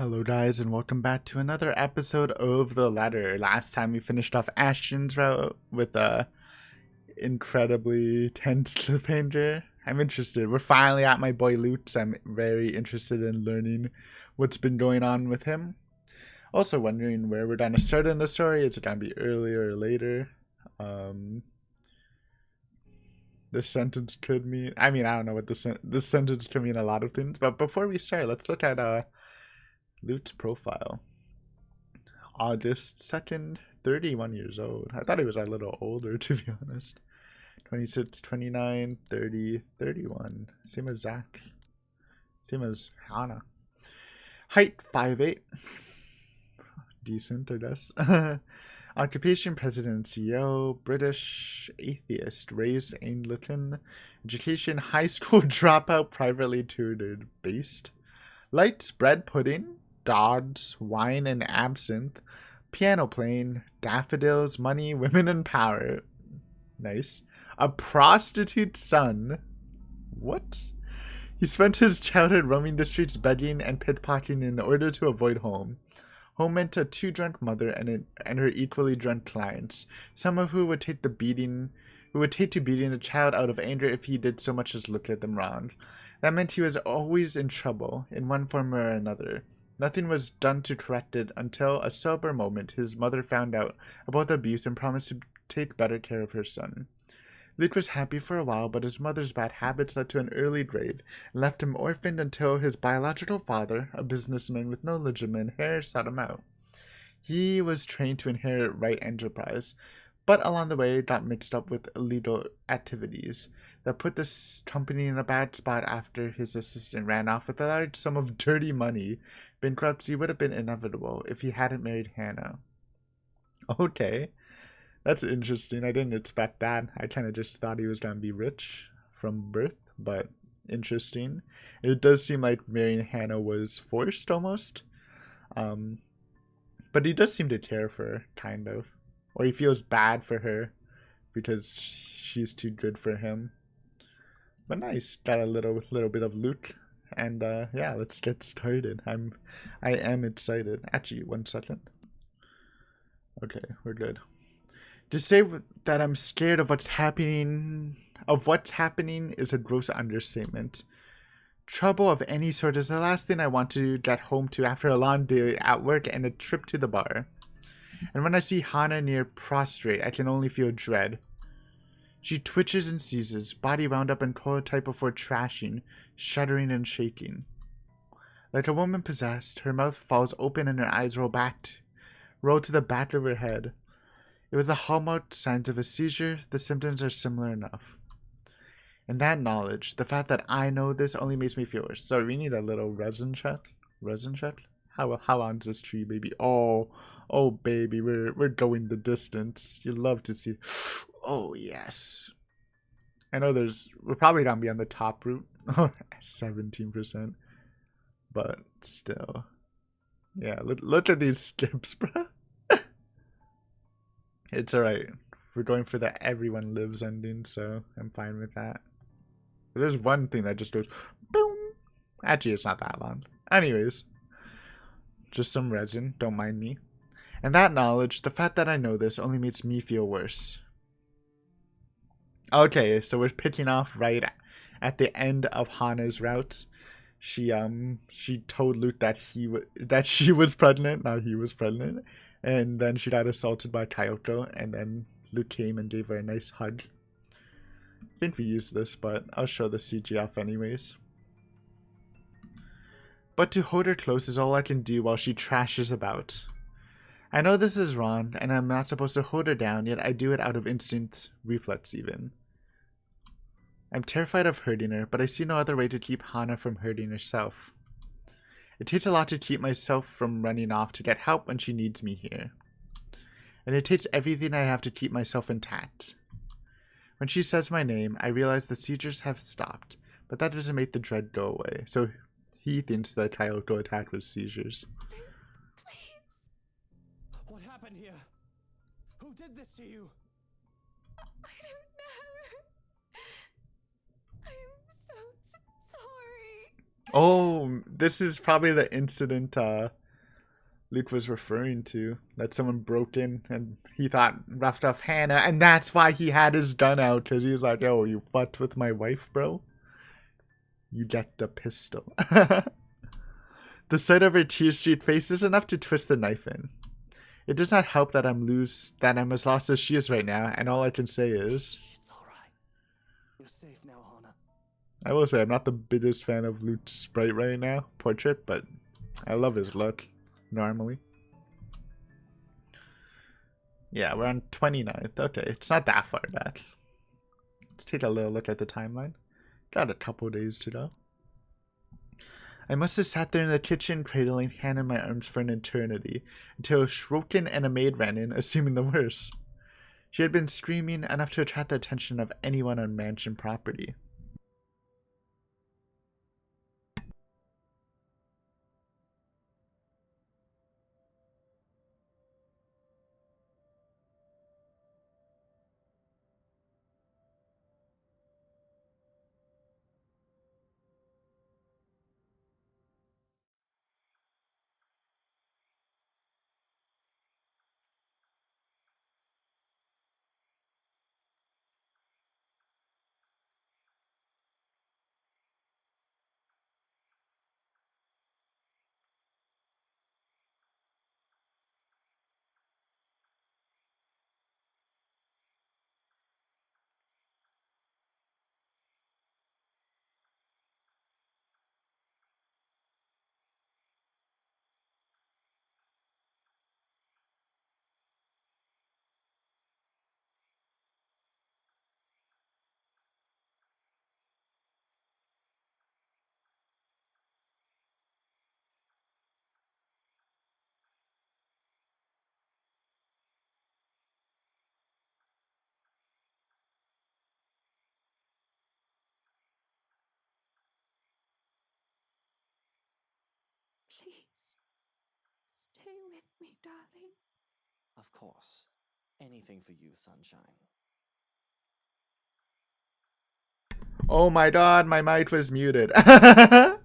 Hello guys and welcome back to another episode of The Ladder. Last time we finished off Ashton's route with a incredibly tense cliffhanger. I'm interested. We're finally at my boy Lutz. I'm very interested in learning what's been going on with him. Also wondering where we're gonna start in the story. Is it gonna be earlier or later? This sentence could mean, I don't know what this sentence could mean a lot of things, but before we start, let's look at Lute's profile. August 2nd, 31 years old. I thought he was a little older, to be honest. 26, 29, 30, 31. Same as Zach. Same as Hannah. Height 5'8". Decent, I guess. Occupation, President and CEO. British atheist. Raised Anglican. Education, high school dropout, privately tutored. Based. Likes bread pudding, dogs, wine and absinthe, piano playing, daffodils, money, women and power. Nice. A prostitute son. What? He spent his childhood roaming the streets begging and pickpocketing in order to avoid home. Home meant a too drunk mother and her equally drunk clients, some of who would take to beating the child out of anger if he did so much as look at them wrong. That meant he was always in trouble, in one form or another. Nothing was done to correct it until a sober moment his mother found out about the abuse and promised to take better care of her son. Luke was happy for a while, but his mother's bad habits led to an early grave and left him orphaned until his biological father, a businessman with no legitimate heir, sought him out. He was trained to inherit right enterprise, but along the way got mixed up with illegal activities that put this company in a bad spot after his assistant ran off with a large sum of dirty money. Bankruptcy would have been inevitable if he hadn't married Hannah. Okay, that's interesting. I didn't expect that. I kind of just thought he was going to be rich from birth, but interesting. It does seem like marrying Hannah was forced almost. But he does seem to care for her, kind of. Or he feels bad for her because she's too good for him. But nice, got a little bit of loot, and yeah, let's get started. I am excited. Actually, 1 second. Okay, we're good. To say that I'm scared of what's happening is a gross understatement. Trouble of any sort is the last thing I want to get home to after a long day at work and a trip to the bar. And when I see Hannah near prostrate, I can only feel dread. She twitches and seizes, body wound up in coiled type before trashing, shuddering and shaking. Like a woman possessed, her mouth falls open and her eyes roll to the back of her head. It was the hallmark signs of a seizure. The symptoms are similar enough. And that knowledge, the fact that I know this, only makes me feel worse. So we need a little resin check. Resin check? How long's this tree, baby? Oh, baby, we're going the distance. You love to see. Oh yes. I know we're probably gonna be on the top route. 17%. But still. Yeah, look at these skips, bro. It's alright. We're going for the everyone lives ending, so I'm fine with that. But there's one thing that just goes boom. Actually, it's not that long. Anyways. Just some resin, don't mind me. And that knowledge, the fact that I know this, only makes me feel worse. Okay, so we're picking off right at the end of Hannah's route. She told Luke that she was pregnant, not he was pregnant, and then she got assaulted by Kyoko, and then Luke came and gave her a nice hug. I think we used this, but I'll show the CG off anyways. But to hold her close is all I can do while she trashes about. I know this is wrong, and I'm not supposed to hold her down, yet I do it out of instinct, reflex even. I'm terrified of hurting her, but I see no other way to keep Hannah from hurting herself. It takes a lot to keep myself from running off to get help when she needs me here. And it takes everything I have to keep myself intact. When she says my name, I realize the seizures have stopped, but that doesn't make the dread go away, so he thinks the Kyoko attack was seizures. Please. What happened here? Who did this to you? I don't know. I'm so sorry. Oh, this is probably the incident Luke was referring to. That someone broke in and he thought roughed off Hannah, and that's why he had his gun out, because he was like, "Yo, you fucked with my wife, bro. You get the pistol." The sight of her tear-streaked face is enough to twist the knife in. It does not help that I'm as lost as she is right now, and all I can say is, It's alright. You're safe now, Hannah. I will say I'm not the biggest fan of Luke's sprite right now, portrait, but I love his look, normally. Yeah, we're on 29th. Okay, it's not that far back. Let's take a little look at the timeline. Got a couple days to go. I must have sat there in the kitchen, cradling Hannah in my arms for an eternity, until Shrokin and a maid ran in, assuming the worst. She had been screaming enough to attract the attention of anyone on mansion property. Please, stay with me, darling. Of course. Anything for you, sunshine. Oh my god, my mic was muted. How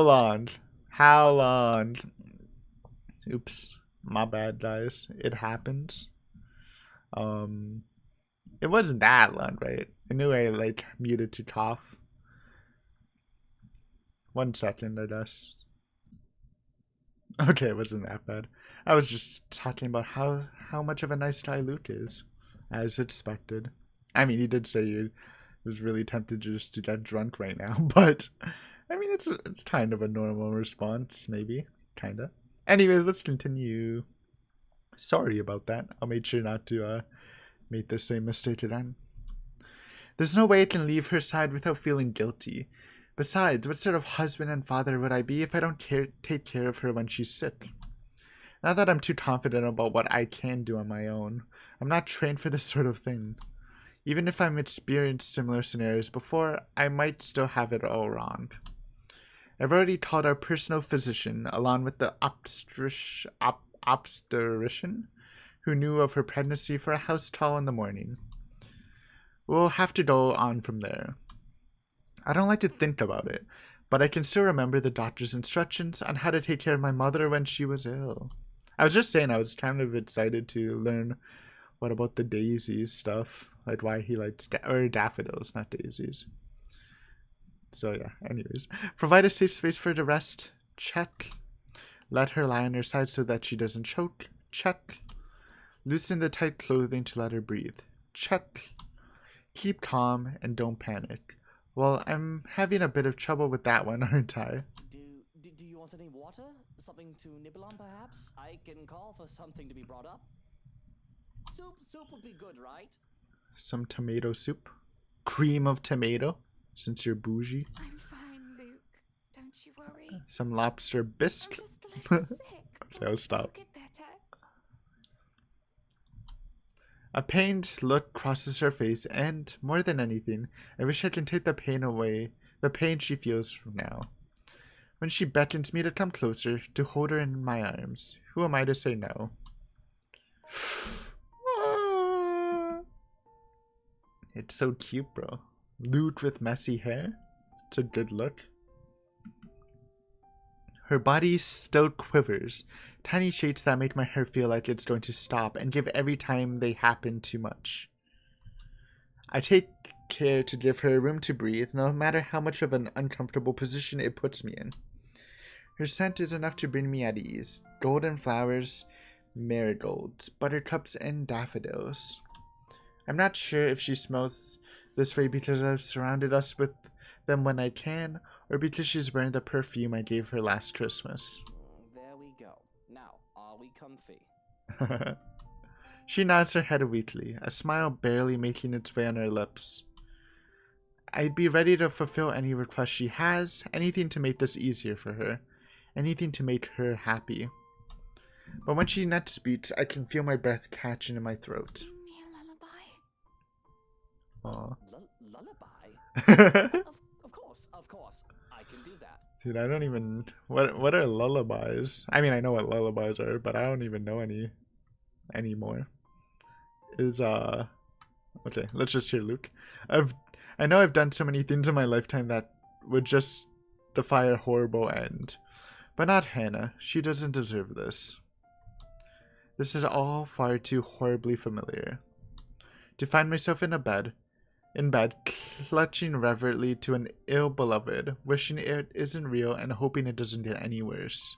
long? How long? Oops. My bad, guys. It happens. It wasn't that long, right? I knew I, like, muted to cough. 1 second, I guess. Okay, it wasn't that bad. I was just talking about how much of a nice guy Luke is, as expected. I mean, he did say he was really tempted just to get drunk right now, but I mean, it's kind of a normal response, maybe, kinda. Anyways, let's continue. Sorry about that. I'll make sure not to make the same mistake again. There's no way I can leave her side without feeling guilty. Besides, what sort of husband and father would I be if I don't take care of her when she's sick? Not that I'm too confident about what I can do on my own. I'm not trained for this sort of thing. Even if I've experienced similar scenarios before, I might still have it all wrong. I've already called our personal physician, along with the obstetrician, who knew of her pregnancy, for a house call in the morning. We'll have to go on from there. I don't like to think about it, but I can still remember the doctor's instructions on how to take care of my mother when she was ill. I was just saying I was kind of excited to learn what about the daisies stuff, like why he likes daffodils, not daisies. So yeah, anyways. Provide a safe space for her to rest. Check. Let her lie on her side so that she doesn't choke. Check. Loosen the tight clothing to let her breathe. Check. Keep calm and don't panic. Well, I'm having a bit of trouble with that one, aren't I? Do you want any water? Something to nibble on, perhaps? I can call for something to be brought up. Soup would be good, right? Some tomato soup. Cream of tomato, since you're bougie. I'm fine, Luke. Don't you worry. Some lobster I'm bisque. just a little sick. So I'll stop. I'll get better. A pained look crosses her face, and, more than anything, I wish I can take the pain away, the pain she feels now. When she beckons me to come closer, to hold her in my arms, who am I to say no? It's so cute, bro. Luke with messy hair. It's a good look. Her body still quivers, tiny shakes that make my heart feel like it's going to stop and give every time they happen too much. I take care to give her room to breathe, no matter how much of an uncomfortable position it puts me in. Her scent is enough to bring me at ease. Golden flowers, marigolds, buttercups, and daffodils. I'm not sure if she smells this way because I've surrounded us with them when I can, or because she's wearing the perfume I gave her last Christmas. There we go. Now, are we comfy? She nods her head weakly, a smile barely making its way on her lips. I'd be ready to fulfill any request she has, anything to make this easier for her, anything to make her happy. But when she next speaks, I can feel my breath catching in my throat. Sing me a lullaby. Lullaby? Of course. I can do that. Dude, I don't even... What are lullabies? I mean, I know what lullabies are, but I don't even know any anymore. Okay, let's just hear Luke. I know I've done so many things in my lifetime that would just defy a horrible end. But not Hannah. She doesn't deserve this. This is all far too horribly familiar. To find myself in bed, clutching reverently to an ill-beloved, wishing it isn't real and hoping it doesn't get any worse.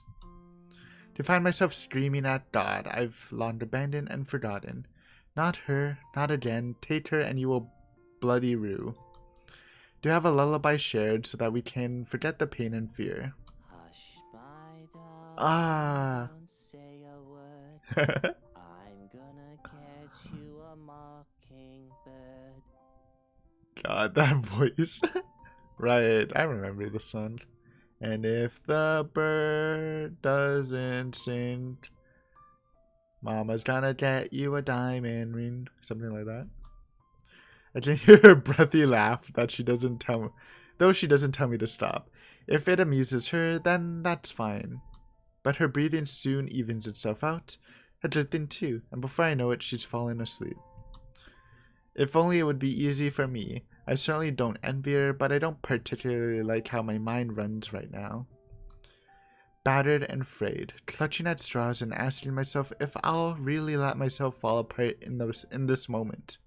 To find myself screaming at God I've long abandoned and forgotten. Not her, not again, take her and you will bloody rue. To have a lullaby shared so that we can forget the pain and fear. Hush, my darling, Ah. don't say a word. I'm gonna catch you a mockingbird. God, that voice. Right, I remember the song. And if the bird doesn't sing, Mama's gonna get you a diamond ring. Something like that. I can hear her breathy laugh that she doesn't tell me, though she doesn't tell me to stop. If it amuses her, then that's fine. But her breathing soon evens itself out, her drifting too, and before I know it, she's fallen asleep. If only it would be easy for me. I certainly don't envy her, but I don't particularly like how my mind runs right now. Battered and frayed, clutching at straws and asking myself if I'll really let myself fall apart in this moment.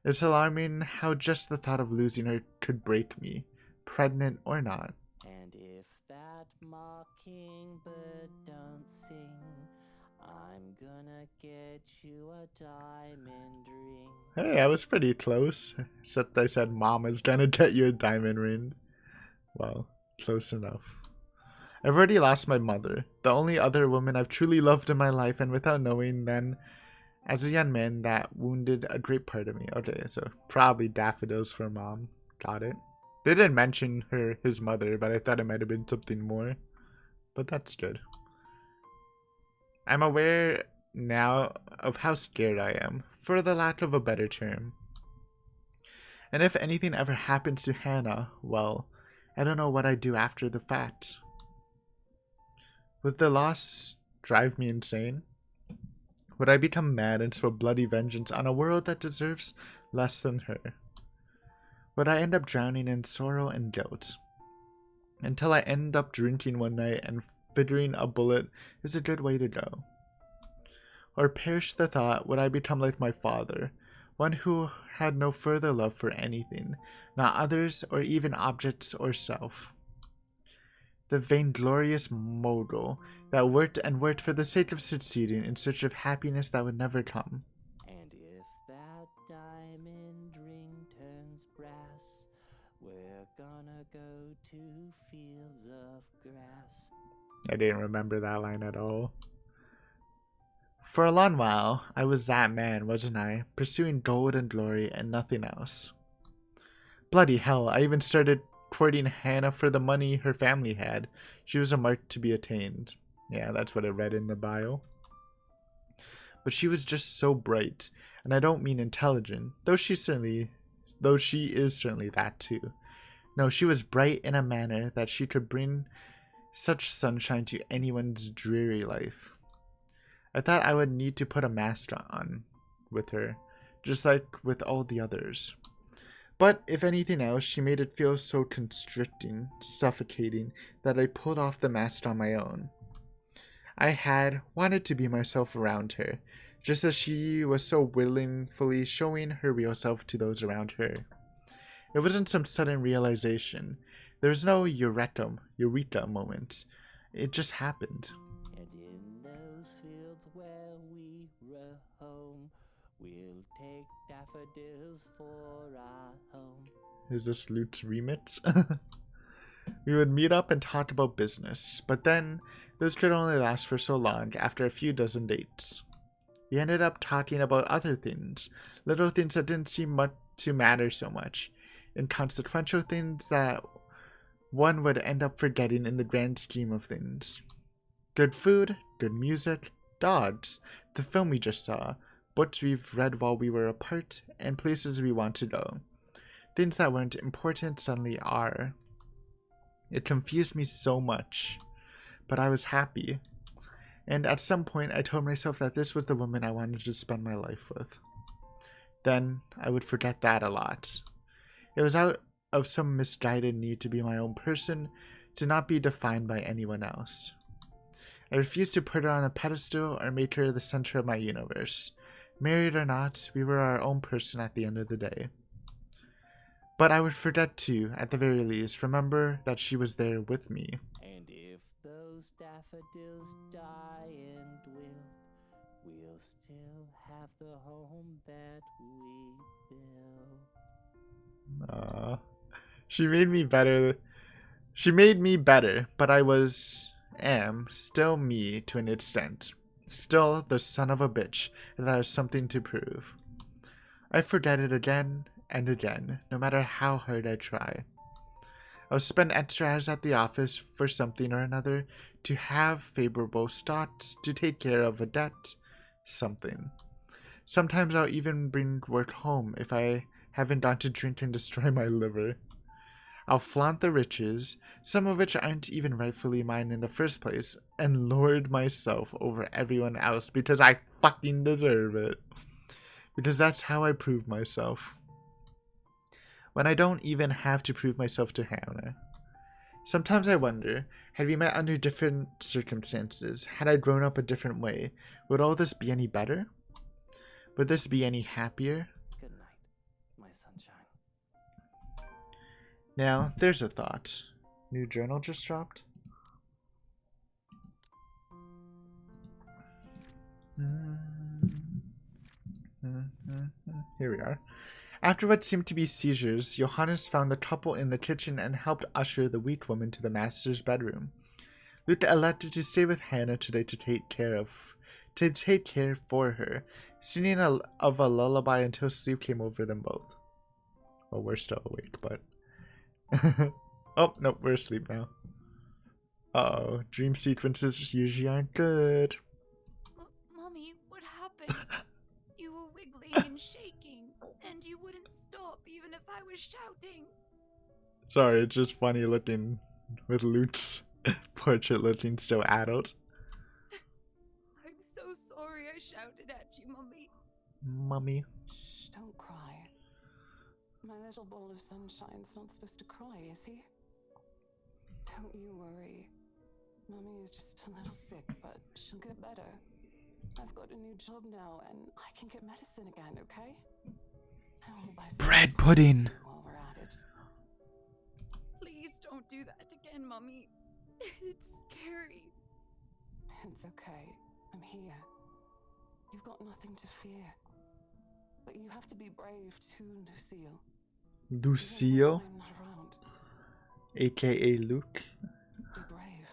It's alarming how just the thought of losing her could break me, pregnant or not. And if that mockingbird don't sing, I'm gonna get you a diamond ring. Hey, I was pretty close. Except I said Mama's gonna get you a diamond ring. Well, close enough. I've already lost my mother, the only other woman I've truly loved in my life, and without knowing then, as a young man, that wounded a great part of me. Okay, so probably daffodils for Mom. Got it. They didn't mention his mother, but I thought it might have been something more. But that's good. I'm aware now of how scared I am, for the lack of a better term. And if anything ever happens to Hannah, well, I don't know what I'd do after the fact. Would the loss drive me insane? Would I become mad and swear bloody vengeance on a world that deserves less than her? Would I end up drowning in sorrow and guilt? Until I end up drinking one night and figuring a bullet is a good way to go. Or perish the thought, would I become like my father, one who had no further love for anything, not others or even objects or self. The vainglorious mogul that worked and worked for the sake of succeeding in search of happiness that would never come. And if that diamond ring turns brass, we're gonna go to fields of grass. I didn't remember that line at all. For a long while, I was that man, wasn't I? Pursuing gold and glory and nothing else. Bloody hell, I even started courting Hannah for the money her family had. She was a mark to be attained. Yeah, that's what I read in the bio. But she was just so bright, and I don't mean intelligent, though she is certainly that too. No, she was bright in a manner that she could bring such sunshine to anyone's dreary life. I thought I would need to put a mask on with her, just like with all the others. But if anything else, she made it feel so constricting, suffocating, that I pulled off the mask on my own. I had wanted to be myself around her, just as she was so willingly showing her real self to those around her. It wasn't some sudden realization. There was no eureka moment. It just happened. And in those fields where we roam, we'll take daffodils for our home. Is this Lute's remix? We would meet up and talk about business, but then those could only last for so long after a few dozen dates. We ended up talking about other things, little things that didn't seem to matter so much, inconsequential things that one would end up forgetting in the grand scheme of things. Good food, good music, dogs, the film we just saw, books we've read while we were apart, and places we want to go. Things that weren't important suddenly are. It confused me so much, but I was happy. And at some point I told myself that this was the woman I wanted to spend my life with. Then I would forget that a lot. It was out of some misguided need to be my own person, to not be defined by anyone else. I refused to put her on a pedestal or make her the center of my universe. Married or not, we were our own person at the end of the day. But I would forget to, at the very least, remember that she was there with me. And if those daffodils die and wilt, we'll still have the home that we built. She made me better. She made me better, but am still me to an extent. Still the son of a bitch that has something to prove. I forget it again and again, no matter how hard I try. I'll spend extra hours at the office for something or another, to have favorable stocks, to take care of a debt, something. Sometimes I'll even bring work home if I haven't gone to drink and destroy my liver. I'll flaunt the riches, some of which aren't even rightfully mine in the first place, and lord myself over everyone else because I fucking deserve it. Because that's how I prove myself. When I don't even have to prove myself to Hannah. Sometimes I wonder, had we met under different circumstances, had I grown up a different way, would all this be any better? Would this be any happier? Good night, my sunshine. Now, there's a thought. New journal just dropped? Here we are. After what seemed to be seizures, Johannes found the couple in the kitchen and helped usher the weak woman to the master's bedroom. Luke elected to stay with Hannah today to take care for her, singing of a lullaby until sleep came over them both. Well, we're still awake, but... Oh, nope, we're asleep now. Uh-oh, dream sequences usually aren't good. Mommy, what happened? You were wiggling and shaking, and you wouldn't stop even if I was shouting. Sorry, it's just funny looking with Luke's portrait looking still adult. I'm so sorry I shouted at you, Mommy. Mummy. Shh, don't cry. My little ball of sunshine's not supposed to cry, is he? Don't you worry. Mummy is just a little sick, but she'll get better. I've got a new job now, and I can get medicine again, okay? And we'll buy some Bread pudding. while we're at it. Please don't do that again, Mommy. It's scary. It's okay. I'm here. You've got nothing to fear. But you have to be brave too, Lucille. Lucille, I'm not around. aka Luke. Be brave.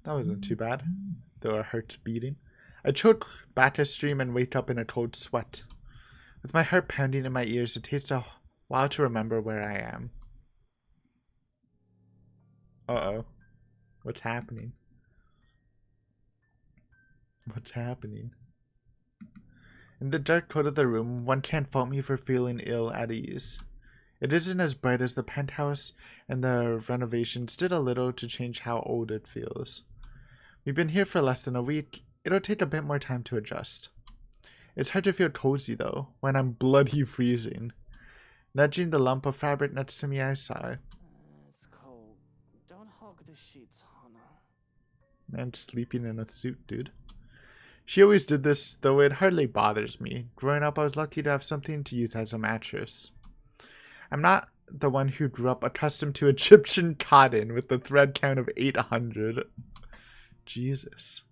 That wasn't too bad, though our heart's beating. I choke back a stream and wake up in a cold sweat. With my heart pounding in my ears, it takes a while to remember where I am. Uh-oh. What's happening? What's happening? In the dark cold of the room, one can't fault me for feeling ill at ease. It isn't as bright as the penthouse, and the renovations did a little to change how old it feels. We've been here for less than a week. It'll take a bit more time to adjust. It's hard to feel cozy, though, when I'm bloody freezing. Nudging the lump of fabric next to me, I sigh. It's cold. Don't hog the sheets, Hana. Man sleeping in a suit, dude. She always did this, though it hardly bothers me. Growing up, I was lucky to have something to use as a mattress. I'm not the one who grew up accustomed to Egyptian cotton with the thread count of 800. Jesus.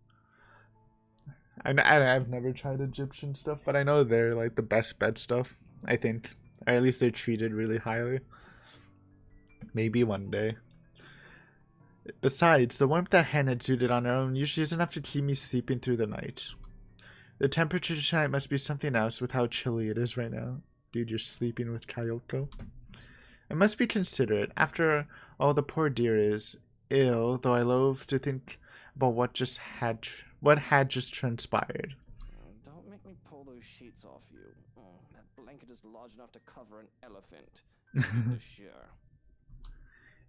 I've never tried Egyptian stuff, but I know they're like the best bed stuff, I think. Or at least they're treated really highly. Maybe one day. Besides, the warmth that Hannah exuded on her own usually isn't enough to keep me sleeping through the night. The temperature tonight must be something else with how chilly it is right now. Dude, you're sleeping with Kyoko? It must be considerate. After all, the poor dear is ill, though I loathe to think about what had just transpired. Don't make me pull those sheets off you. That blanket is large enough to cover an elephant. For sure.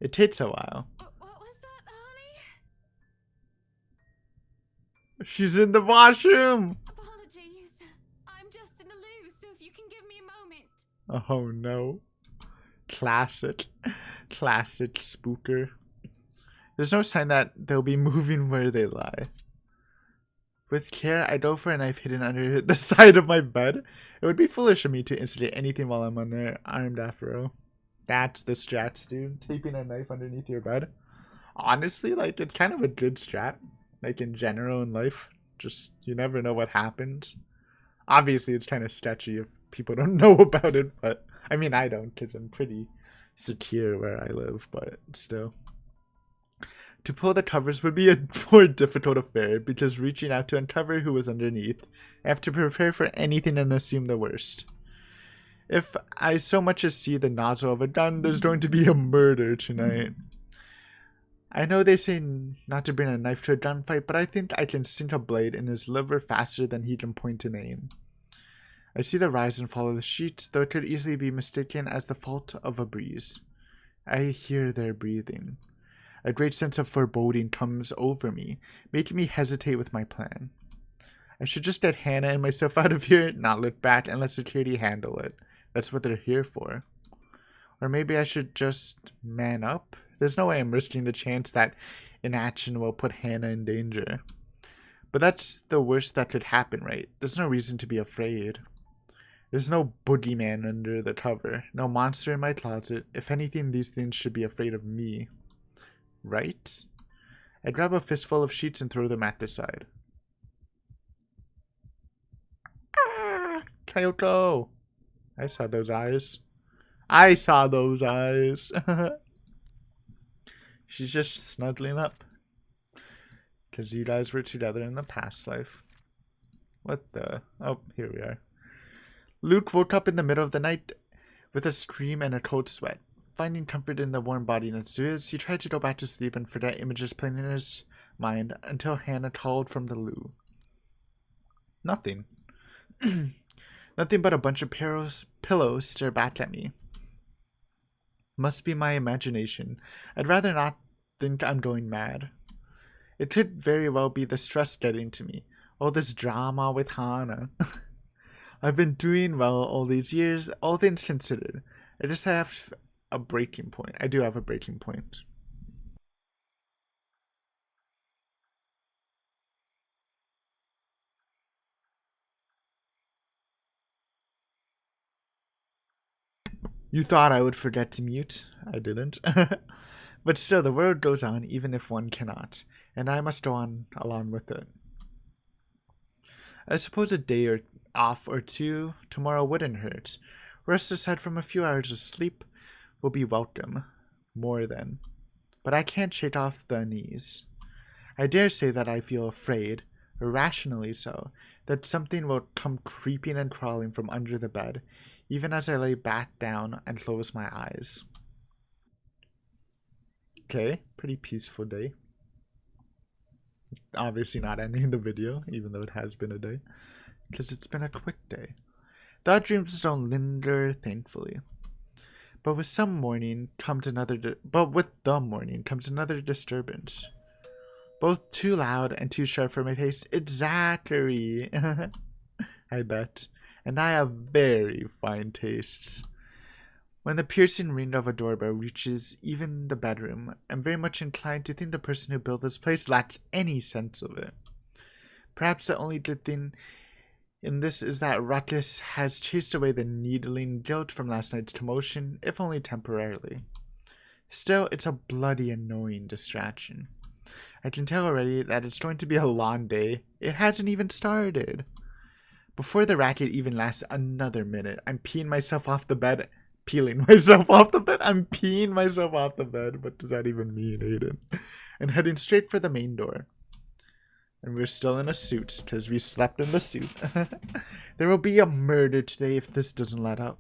It takes a while. What was that, honey? She's in the washroom! Apologies. I'm just in the loo, so if you can give me a moment. Oh no. Classic spooker. There's no sign that they'll be moving where they lie. With care, I go for a knife hidden under the side of my bed. It would be foolish of me to instigate anything while I'm unarmed after all. That's the strats, dude. Taping a knife underneath your bed. Honestly, like, it's kind of a good strat. Like, in general in life. Just, you never know what happens. Obviously, it's kind of sketchy if people don't know about it, but... I mean, I don't, because I'm pretty secure where I live, but still. To pull the covers would be a more difficult affair, because reaching out to uncover who was underneath, I have to prepare for anything and assume the worst. If I so much as see the nozzle of a gun, there's going to be a murder tonight. I know they say not to bring a knife to a gunfight, but I think I can sink a blade in his liver faster than he can point and aim. I see the rise and fall of the sheets, though it could easily be mistaken as the fault of a breeze. I hear their breathing. A great sense of foreboding comes over me, making me hesitate with my plan. I should just get Hannah and myself out of here, not look back, and let security handle it. That's what they're here for. Or maybe I should just man up? There's no way I'm risking the chance that inaction will put Hannah in danger. But that's the worst that could happen, right? There's no reason to be afraid. There's no boogeyman under the cover, no monster in my closet. If anything, these things should be afraid of me. Right? I grab a fistful of sheets and throw them at the side. Ah! Kyoko! I saw those eyes. I saw those eyes. She's just snuggling up. Because you guys were together in the past life. What the? Oh, here we are. Luke woke up in the middle of the night with a scream and a cold sweat. Finding comfort in the warm body and suits, he tried to go back to sleep and forget images playing in his mind until Hannah called from the loo. Nothing. Nothing but a bunch of pillows stare back at me. Must be my imagination. I'd rather not think I'm going mad. It could very well be the stress getting to me. All this drama with Hannah. I've been doing well all these years, all things considered. I just have a breaking point. I do have a breaking point. You thought I would forget to mute. I didn't. But still, the world goes on even if one cannot, and I must go on along with it. I suppose a day or off or two tomorrow wouldn't hurt. Rest aside from a few hours of sleep will be welcome. More than. But I can't shake off the unease. I dare say that I feel afraid, irrationally so, that something will come creeping and crawling from under the bed, even as I lay back down and close my eyes. Okay, pretty peaceful day. Obviously not ending the video, even though it has been a day, because it's been a quick day. Thought dreams don't linger, thankfully. But with the morning comes another disturbance. Both too loud and too sharp for my taste. It's Zachary. I bet. And I have very fine tastes. When the piercing ring of a doorbell reaches even the bedroom, I'm very much inclined to think the person who built this place lacks any sense of it. Perhaps the only good thing in this is that Ruckus has chased away the needling guilt from last night's commotion, if only temporarily. Still, it's a bloody annoying distraction. I can tell already that it's going to be a long day. It hasn't even started. Before the racket even lasts another minute, I'm peeing myself off the bed. Peeling myself off the bed? I'm peeing myself off the bed. What does that even mean, Aiden? And heading straight for the main door. And we're still in a suit, because we slept in the suit. There will be a murder today if this doesn't let up.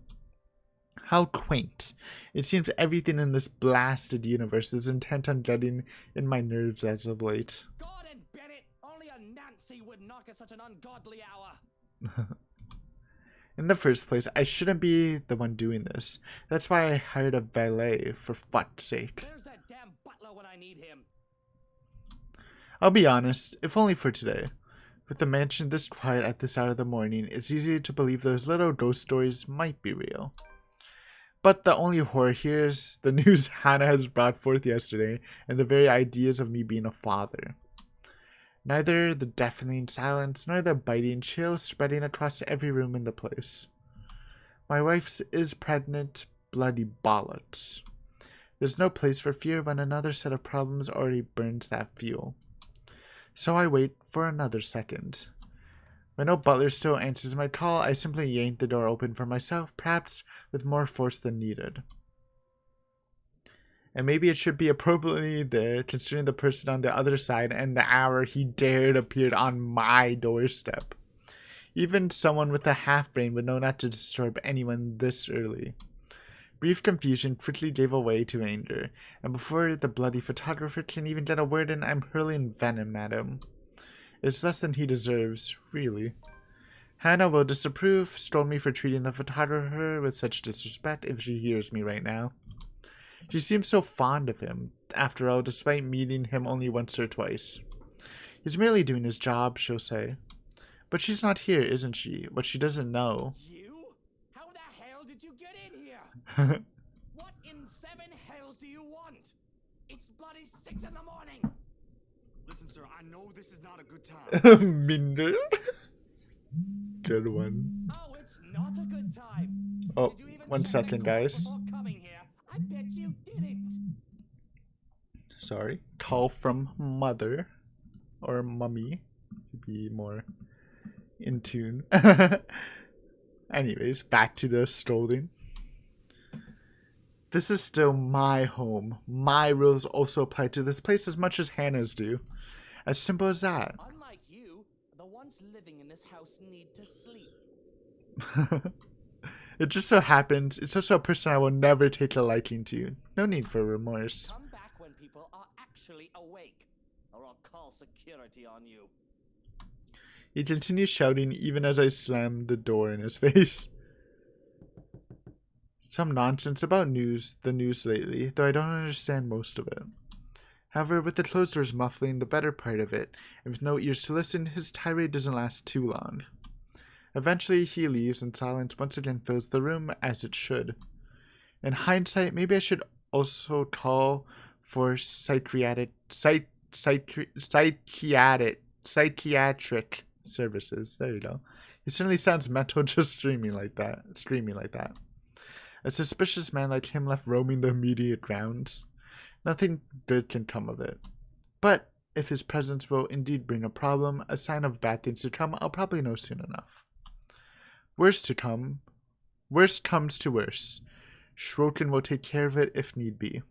How quaint. It seems everything in this blasted universe is intent on getting in my nerves as of late. God and Bennett, only a Nancy would knock at such an ungodly hour. In the first place, I shouldn't be the one doing this. That's why I hired a valet, for fuck's sake. There's that damn butler when I need him. I'll be honest, if only for today. With the mansion this quiet at this hour of the morning, it's easy to believe those little ghost stories might be real. But the only horror here is the news Hannah has brought forth yesterday, and the very ideas of me being a father. Neither the deafening silence nor the biting chill spreading across every room in the place. My wife is pregnant, bloody bollocks. There's no place for fear when another set of problems already burns that fuel. So I wait for another second. When no butler still answers my call, I simply yank the door open for myself, perhaps with more force than needed. And maybe it should be appropriately there, considering the person on the other side and the hour he dared appeared on my doorstep. Even someone with a half-brain would know not to disturb anyone this early. Brief confusion quickly gave way to anger, and before the bloody photographer can even get a word in, I'm hurling venom at him. It's less than he deserves, really. Hannah will disapprove, scold me for treating the photographer with such disrespect if she hears me right now. She seems so fond of him, after all, despite meeting him only once or twice. He's merely doing his job, she'll say. But she's not here, isn't she? What she doesn't know. You? How the hell did you get in here? What in seven hells do you want? It's bloody 6 in the morning. Listen, sir, I know this is not a good time. Minder. Good one. Oh, it's not a good time. Oh, Did you even 1 check second, the call guys. before coming here? I bet you didn't. Sorry. Call from mother. Or mummy. To be more in tune. Anyways, back to the scolding. This is still my home. My rules also apply to this place as much as Hannah's do. As simple as that. Unlike you, the ones living in this house need to sleep. It just so happens, it's also a person I will never take a liking to. No need for remorse. Come back when people are actually awake, or I'll call security on you. He continues shouting even as I slam the door in his face. Some nonsense about the news lately, though I don't understand most of it. However, with the closed doors muffling the better part of it, and with no ears to listen, his tirade doesn't last too long. Eventually, he leaves and silence once again fills the room as it should. In hindsight, maybe I should also call for psychiatric services. There you go. He certainly sounds mental just screaming like that. A suspicious man like him left roaming the immediate grounds. Nothing good can come of it. But if his presence will indeed bring a problem, a sign of bad things to come, I'll probably know soon enough. Worst comes to worst. Shrokin will take care of it if need be.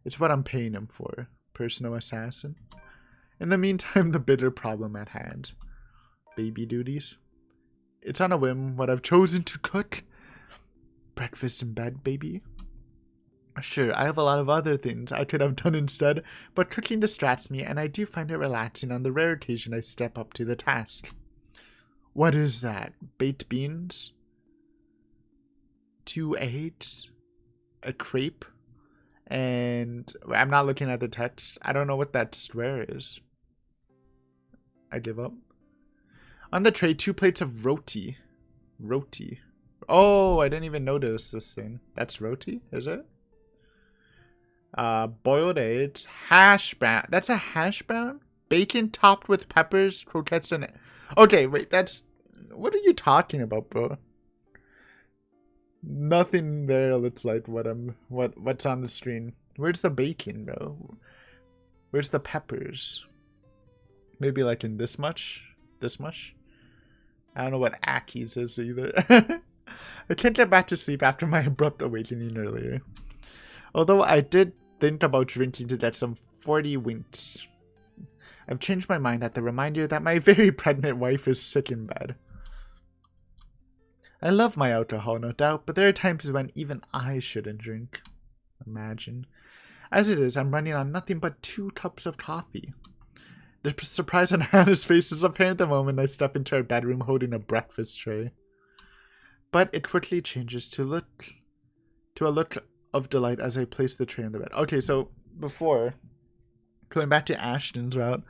It's what I'm paying him for, personal assassin. In the meantime, the bitter problem at hand. Baby duties. It's on a whim what I've chosen to cook. Breakfast in bed, baby. Sure, I have a lot of other things I could have done instead, but cooking distracts me, and I do find it relaxing on the rare occasion I step up to the task. What is that? Baked beans? 2 eggs? A crepe? And I'm not looking at the text. I don't know what that square is. I give up. On the tray, 2 plates of roti. Roti. Oh, I didn't even notice this thing. That's roti, is it? Boiled eggs, hash brown. That's a hash brown? Bacon topped with peppers, croquettes, and... Okay, wait, that's... What are you talking about, bro? Nothing there looks like what's on the screen. Where's the bacon, bro? Where's the peppers? Maybe like in this much? This much? I don't know what Aki's is either. I can't get back to sleep after my abrupt awakening earlier. Although I did think about drinking to get some 40 winks. I've changed my mind at the reminder that my very pregnant wife is sick in bed. I love my alcohol, no doubt, but there are times when even I shouldn't drink. Imagine. As it is, I'm running on nothing but 2 cups of coffee. The surprise on Hannah's face is apparent the moment I step into her bedroom holding a breakfast tray. But it quickly changes to a look of delight as I place the tray on the bed. Okay, so before, going back to Ashton's route,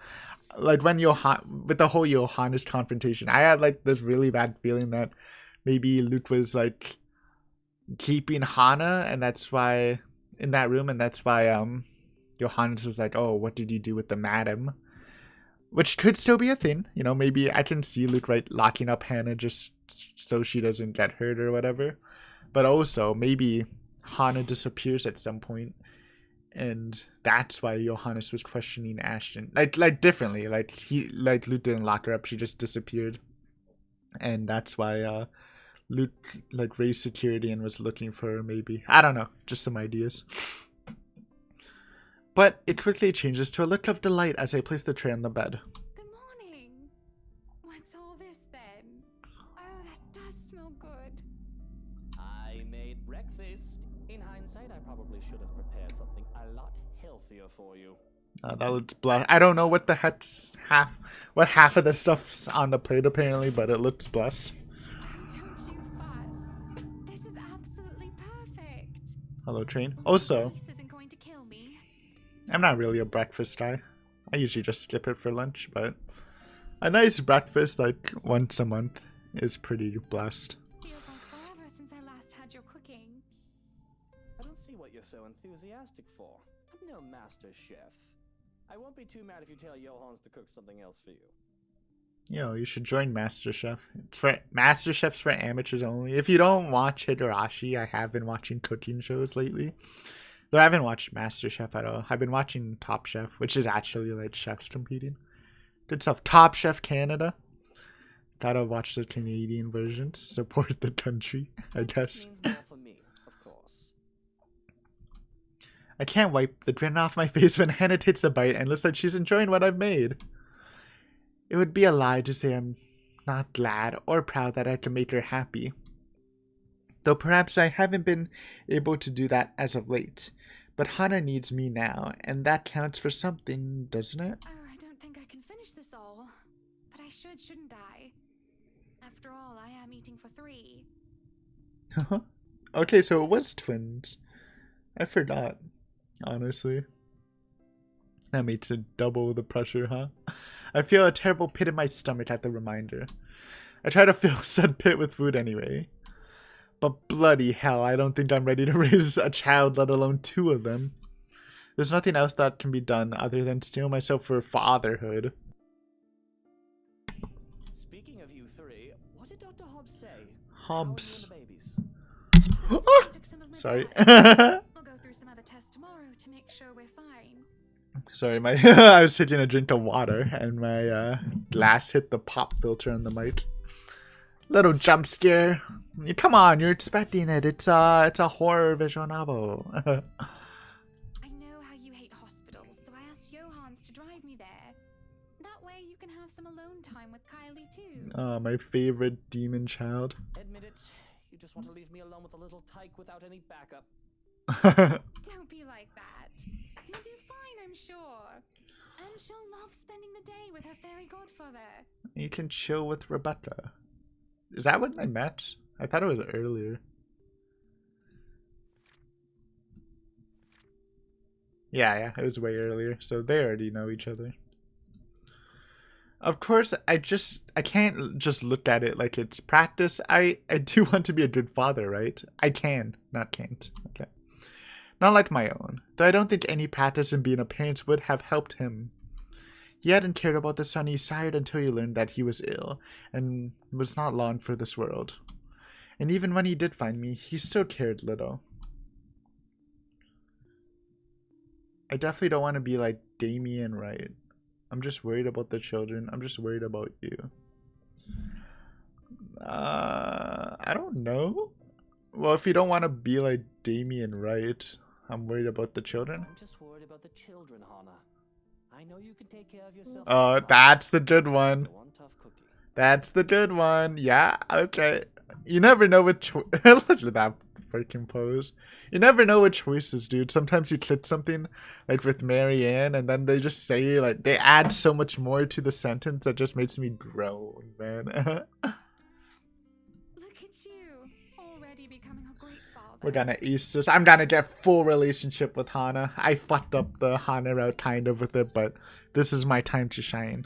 like when with the whole Johannes confrontation, I had like this really bad feeling that maybe Luke was like keeping Hannah, and that's why in that room, and that's why Johannes was like, "Oh, what did you do with the madam?" Which could still be a thing, you know. Maybe I can see Luke locking up Hannah just so she doesn't get hurt or whatever. But also maybe Hannah disappears at some point, and that's why Johannes was questioning Ashton like differently. Like Luke didn't lock her up; she just disappeared, and that's why Luke like raised security and was looking for her. Maybe, I don't know, just some ideas. But it quickly changes to a look of delight as I place the tray on the bed. Good morning. What's all this then? Oh, that does smell good. I made breakfast. In hindsight, I probably should have prepared something a lot healthier for you. That looks blessed. I don't know what the heck's what half of the stuff's on the plate apparently, but it looks blessed. Oh, don't you fuss. This is absolutely perfect. Hello, train. Also, This isn't going to kill me. I'm not really a breakfast guy. I usually just skip it for lunch, but a nice breakfast like once a month is pretty blessed. Feels like forever since I last had your cooking. I don't see what you're so enthusiastic for. I'm no master chef. I won't be too mad if you tell Johannes to cook something else for you. Yo, you should join MasterChef. It's for MasterChef's for amateurs only. If you don't watch Higurashi, I have been watching cooking shows lately. Though I haven't watched MasterChef at all. I've been watching Top Chef, which is actually like chefs competing. Good stuff. Top Chef Canada. Gotta watch the Canadian version to support the country, I guess. Means more for me, of course. I can't wipe the grin off my face when Hannah takes a bite and looks like she's enjoying what I've made. It would be a lie to say I'm not glad or proud that I can make her happy. Though perhaps I haven't been able to do that as of late. But Hannah needs me now, and that counts for something, doesn't it? Oh, I don't think I can finish this all. But I should, shouldn't I? After all, I am eating for 3. Okay, so it was twins. I forgot, honestly. That makes it double the pressure, huh? I feel a terrible pit in my stomach at the reminder. I try to fill said pit with food anyway. But bloody hell, I don't think I'm ready to raise a child, let alone 2 of them. There's nothing else that can be done other than steel myself for fatherhood. Speaking of you 3, what did Dr. Hobbs say? Hobbs. How are you and the babies? Ah! Took some of my Sorry. blood. We'll go through some other tests tomorrow to make sure we're fine. Sorry, my I was taking a drink of water and my glass hit the pop filter on the mic. Little jump scare. Come on, you're expecting it. It's a horror visual novel. I know how you hate hospitals, so I asked Johannes to drive me there. That way you can have some alone time with Kylie too. My favorite demon child. Admit it, you just want to leave me alone with a little tyke without any backup. Don't be like that. You'll do fine, I'm sure. And she'll love spending the day with her fairy godfather. You can chill with Rebecca. Is that when they met? I thought it was earlier. Yeah, it was way earlier. So they already know each other. Of course, I can't just look at it like it's practice. I do want to be a good father, right? I can, not can't. Okay. Not like my own, though I don't think any practice in being a parent would have helped him. He hadn't cared about the son he sired until he learned that he was ill and was not long for this world. And even when he did find me, he still cared little. I definitely don't want to be like Damien Wright. I'm just worried about the children. I'm just worried about you. I don't know. Well, if you don't want to be like Damien Wright, I'm worried about the children. I'm just worried about the children, Hana. I know you can take care of yourself. just fine. That's the good one. One tough cookie. That's the good one. Yeah, okay. You never know which... Look at that freaking pose. You never know what choices, dude. Sometimes you click something, like with Marianne, and then they just say, like, they add so much more to the sentence that just makes me groan, man. Look at you, already becoming a great father. We're gonna ace this. I'm gonna get full relationship with Hana. I fucked up the Hana route kind of with it, but this is my time to shine.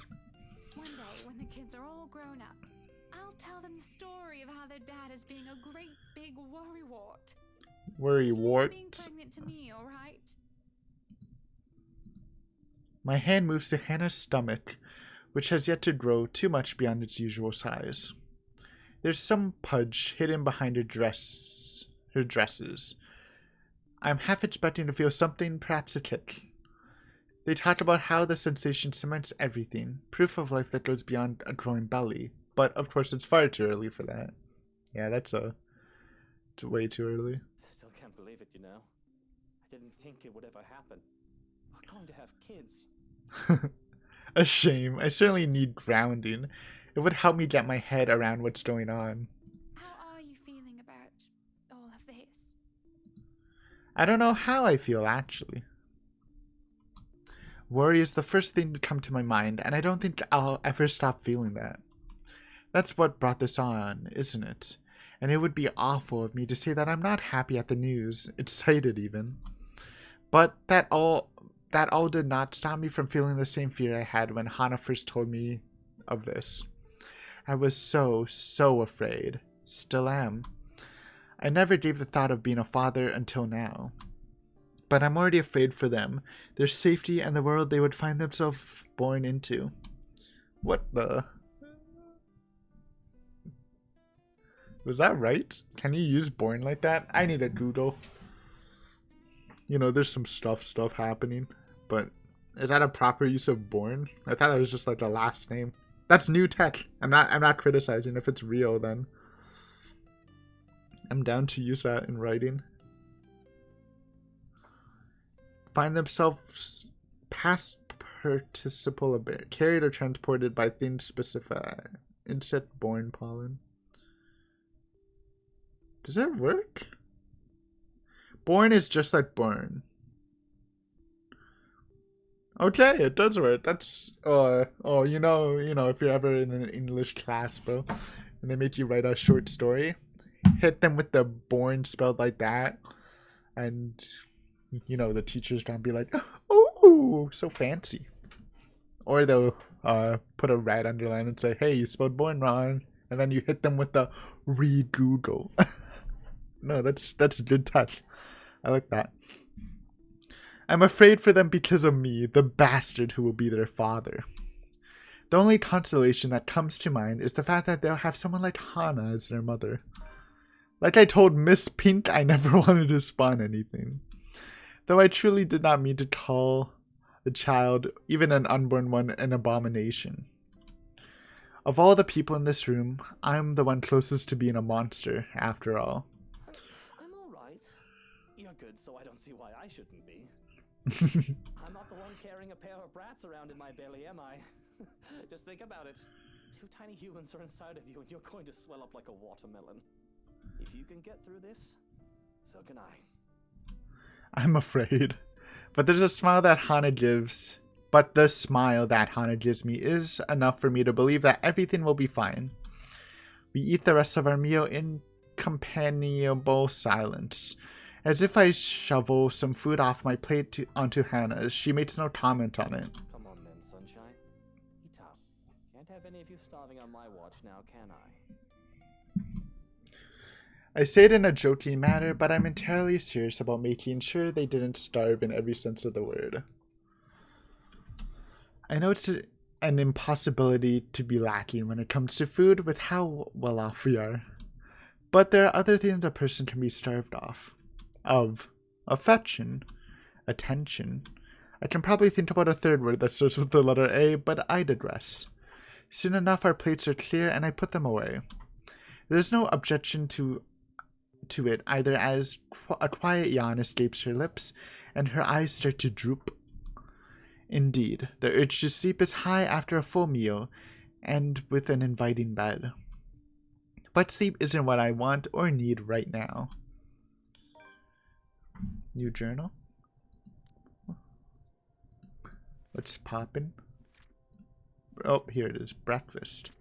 One day, when the kids are all grown up, I'll tell them the story of how their dad is being a great big worrywart. Worry Being warts. pregnant to me, all right? My hand moves to Hannah's stomach, which has yet to grow too much beyond its usual size. There's some pudge hidden behind her dresses. I'm half expecting to feel something, perhaps a kick. They talk about how the sensation cements everything, proof of life that goes beyond a growing belly. But of course, it's far too early for that. Yeah, it's way too early. Still can't believe it, you know. I didn't think it would ever happen. We're going to have kids. A shame. I certainly need grounding. It would help me get my head around what's going on. How are you feeling about all of this? I don't know how I feel, actually. Worry is the first thing to come to my mind, and I don't think I'll ever stop feeling that. That's what brought this on, isn't it? And it would be awful of me to say that I'm not happy at the news, excited even. But that all did not stop me from feeling the same fear I had when Hana first told me of this. I was so afraid. Still am. I never gave the thought of being a father until now. But I'm already afraid for them, their safety, and the world they would find themselves born into. What the... Was that right? Can you use born like that? I need a Google. You know, there's some stuff happening. But is that a proper use of born? I thought it was just like the last name. That's new tech. I'm not criticizing. If it's real, then I'm down to use that in writing. Find themselves past participle carried or transported by things specific. Insect born pollen. Does that work? Born is just like born. Okay, it does work. That's you know, if you're ever in an English class, bro, and they make you write a short story, hit them with the born spelled like that, and you know the teacher's gonna be like, "Oh, so fancy," or they'll put a red underline and say, "Hey, you spelled born wrong," and then you hit them with the re-Google. No, that's a good touch. I like that. I'm afraid for them because of me, the bastard who will be their father. The only consolation that comes to mind is the fact that they'll have someone like Hana as their mother. Like I told Miss Pink, I never wanted to spawn anything. Though I truly did not mean to call the child, even an unborn one, an abomination. Of all the people in this room, I'm the one closest to being a monster, after all. I'm alright. You're good, so I don't see why I shouldn't be. I'm not the one carrying a pair of brats around in my belly, am I? Just think about it. 2 tiny humans are inside of you and you're going to swell up like a watermelon. If you can get through this, so can I. I'm afraid. But there's a smile that Hana gives. But the smile that Hana gives me is enough for me to believe that everything will be fine. We eat the rest of our meal in companionable silence. As if I shovel some food off my plate onto Hannah's, she makes no comment on it. Come on then, sunshine. Eat up. have any of you starving on my watch now, can I? I say it in a joking manner, but I'm entirely serious about making sure they didn't starve in every sense of the word. I know it's an impossibility to be lacking when it comes to food with how well off we are. But there are other things a person can be starved of. Affection. Attention. I can probably think about a third word that starts with the letter A, but I digress. Soon enough our plates are clear and I put them away. There's no objection to it either, as a quiet yawn escapes her lips and her eyes start to droop. Indeed, the urge to sleep is high after a full meal and with an inviting bed. But sleep isn't what I want or need right now. New journal? What's poppin'? Oh, here it is. Breakfast.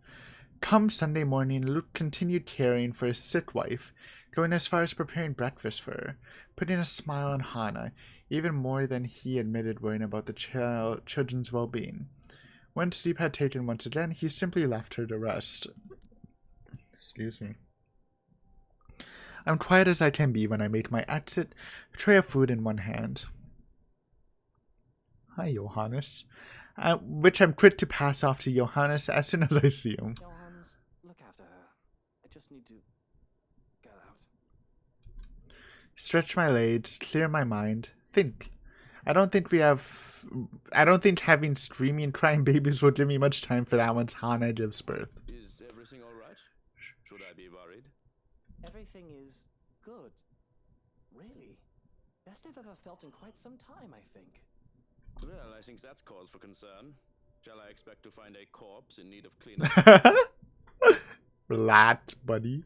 Come Sunday morning, Luke continued caring for his sick wife, going as far as preparing breakfast for her, putting a smile on Hannah, even more than he admitted worrying about the children's well-being. When sleep had taken once again, he simply left her to rest. Excuse me. I'm quiet as I can be when I make my exit, a tray of food in one hand. Hi, Johannes. Which I'm quick to pass off to Johannes as soon as I see him. Johannes, look after her. I just need to get out. Stretch my legs, clear my mind, think. I don't think having screaming, crying babies will give me much time for that once Hannah gives birth. Is everything all right? Should I be worried? Everything is good. Really. Best I've ever felt in quite some time, I think. Well, I think that's cause for concern. Shall I expect to find a corpse in need of cleanup? Relax, buddy.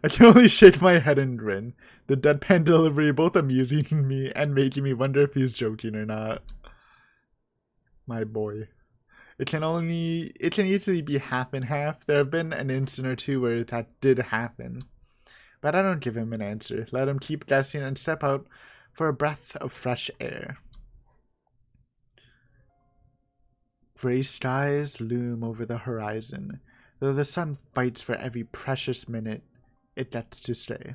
I can only shake my head and grin, the deadpan delivery both amusing me and making me wonder if he's joking or not. My boy. It can easily be half and half. There have been an instant or two where that did happen. But I don't give him an answer. Let him keep guessing and step out for a breath of fresh air. Gray skies loom over the horizon, though the sun fights for every precious minute it gets to stay.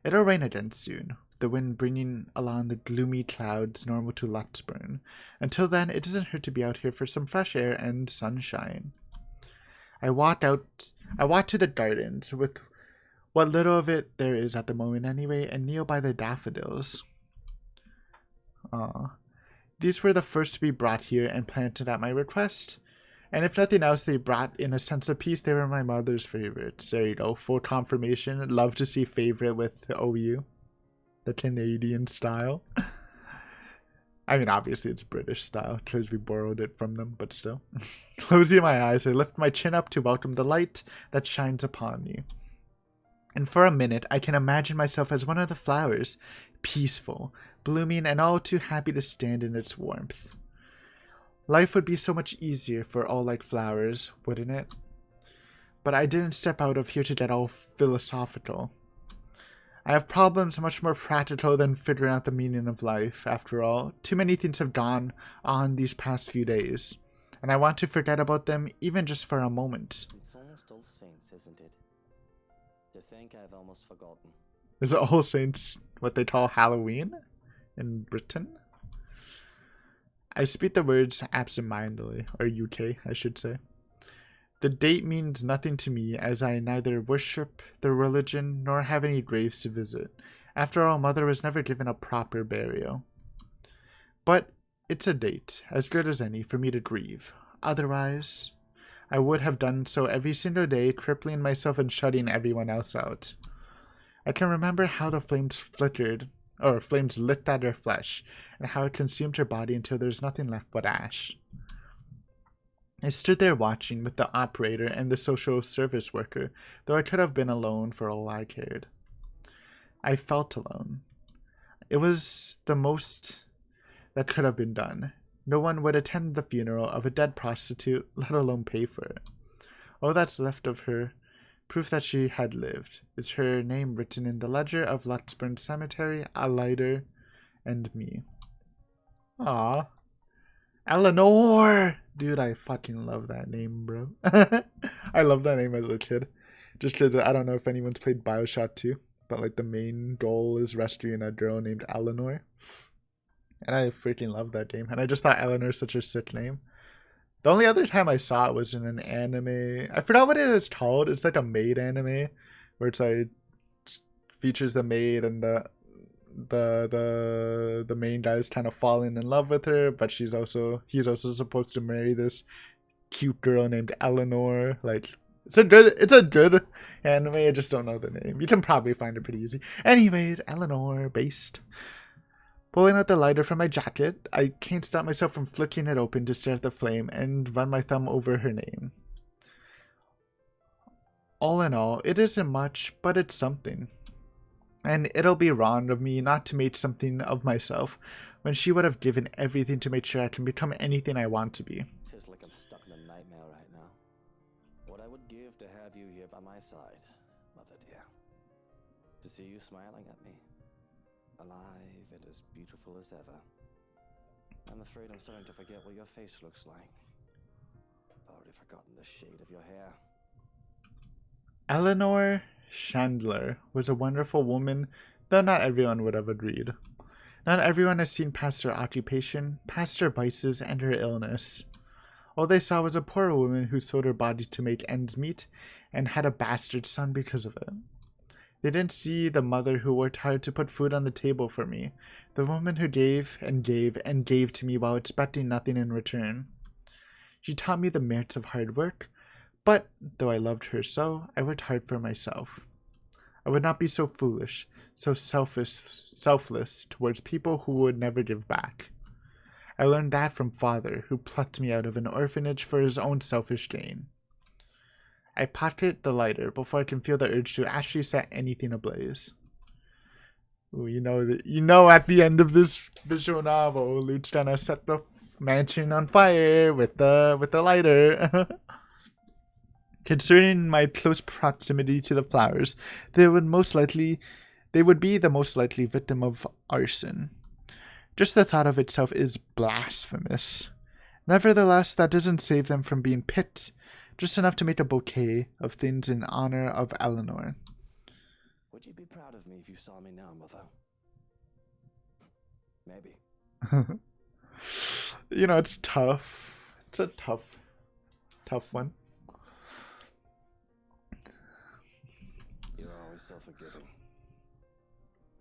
It'll rain again soon, the wind bringing along the gloomy clouds normal to Lutzburn. Until then, it doesn't hurt to be out here for some fresh air and sunshine. I walk to the gardens, with what little of it there is at the moment anyway, and kneel by the daffodils. Aww. These were the first to be brought here and planted at my request. And if nothing else, they brought in a sense of peace. They were my mother's favorites. There you go. Full confirmation. Love to see favorite with OU. The Canadian style. I mean, obviously it's British style because we borrowed it from them, but still. Closing my eyes, I lift my chin up to welcome the light that shines upon me. And for a minute, I can imagine myself as one of the flowers, peaceful, blooming, and all too happy to stand in its warmth. Life would be so much easier for all like flowers, wouldn't it? But I didn't step out of here to get all philosophical. I have problems much more practical than figuring out the meaning of life, after all. Too many things have gone on these past few days, and I want to forget about them even just for a moment. It's almost All Saints, isn't it? To think I've almost forgotten. Is it All Saints what they call Halloween in Britain? I speak the words absentmindedly, or UK, I should say. The date means nothing to me, as I neither worship the religion nor have any graves to visit. After all, Mother was never given a proper burial. But it's a date, as good as any, for me to grieve. Otherwise, I would have done so every single day, crippling myself and shutting everyone else out. I can remember how the flames lit at her flesh, and how it consumed her body until there was nothing left but ash. I stood there watching with the operator and the social service worker, though I could have been alone for all I cared. I felt alone. It was the most that could have been done. No one would attend the funeral of a dead prostitute, let alone pay for it. All that's left of her, proof that she had lived, is her name written in the ledger of Lutzburn Cemetery, a lighter, and me. Ah, Eleanor! Dude, I fucking love that name, bro. I love that name as a kid. Just because I don't know if anyone's played Bioshock 2, but like the main goal is rescuing a girl named Eleanor. And I freaking love that game. And I just thought Eleanor is such a sick name. The only other time I saw it was in an anime. I forgot what it is called. It's like a maid anime where it's like features the maid and the main guy is kind of falling in love with her, but he's also supposed to marry this cute girl named Eleanor. Like it's a good anime. I just don't know the name. You can probably find it pretty easy. Anyways, Eleanor based. Pulling out the lighter from my jacket, I can't stop myself from flicking it open to stare at the flame and run my thumb over her name. All in all, it isn't much, but it's something. And it'll be wrong of me not to make something of myself when she would have given everything to make sure I can become anything I want to be. Feels like I'm stuck in a nightmare right now. What I would give to have you here by my side, Mother dear. To see you smiling at me. Alive and as beautiful as ever. I'm afraid I'm starting to forget what your face looks like. I've already forgotten the shade of your hair. Eleanor Chandler was a wonderful woman, though not everyone would have agreed. Not everyone has seen past her occupation, past her vices, and her illness. All they saw was a poor woman who sold her body to make ends meet and had a bastard son because of it. They didn't see the mother who worked hard to put food on the table for me, the woman who gave and gave and gave to me while expecting nothing in return. She taught me the merits of hard work, but though I loved her so, I worked hard for myself. I would not be so foolish, so selfless towards people who would never give back. I learned that from father, who plucked me out of an orphanage for his own selfish gain. I pocket the lighter before I can feel the urge to actually set anything ablaze. Ooh, you know at the end of this visual novel, Luke's gonna set the mansion on fire with the lighter. Considering my close proximity to the flowers, they would be the most likely victim of arson. Just the thought of itself is blasphemous. Nevertheless, that doesn't save them from being picked, just enough to make a bouquet of things in honor of Eleanor. Would you be proud of me if you saw me now, Mother? Maybe. You know, it's tough. It's a tough one. You're always so forgiving.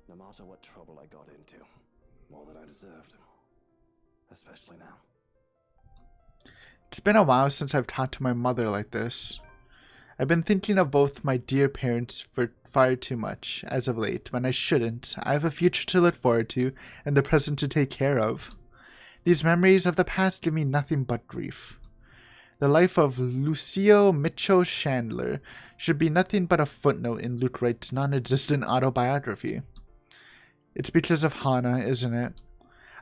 No matter what trouble I got into. More than I deserved. Especially now. It's been a while since I've talked to my mother like this. I've been thinking of both my dear parents for far too much as of late, when I shouldn't. I have a future to look forward to, and the present to take care of. These memories of the past give me nothing but grief. The life of Lucio Mitchell Chandler should be nothing but a footnote in Luke Wright's non-existent autobiography. It's because of Hannah, isn't it?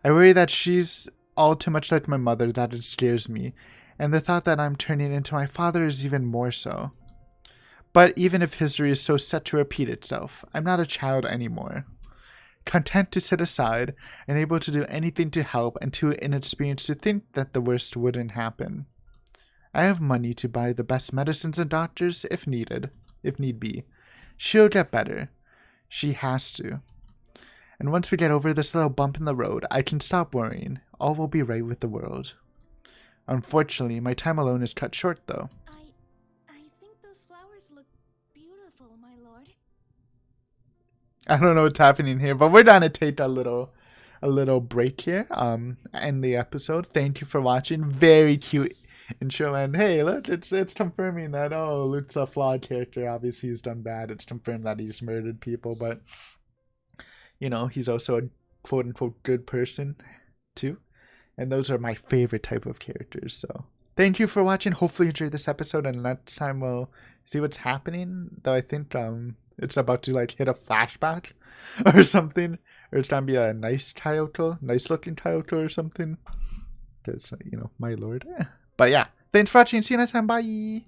I worry that she's all too much like my mother that it scares me, and the thought that I'm turning into my father is even more so. But even if history is so set to repeat itself, I'm not a child anymore. Content to sit aside, and able to do anything to help, and too inexperienced to think that the worst wouldn't happen. I have money to buy the best medicines and doctors if need be. She'll get better. She has to. And once we get over this little bump in the road, I can stop worrying. All will be right with the world. Unfortunately, my time alone is cut short, though. I think those flowers look beautiful, my lord. I don't know what's happening here, but we're gonna take a little break here. End the episode. Thank you for watching. Very cute intro, and hey, look, it's confirming that Luke's a flawed character. Obviously, he's done bad. It's confirmed that he's murdered people, but you know, he's also a quote unquote good person too. And those are my favorite type of characters. So thank you for watching. Hopefully you enjoyed this episode, and next time we'll see what's happening. Though I think it's about to like hit a flashback or something. Or it's gonna be a nice looking Kyoto or something. Because, you know, my lord. But yeah. Thanks for watching. See you next time. Bye.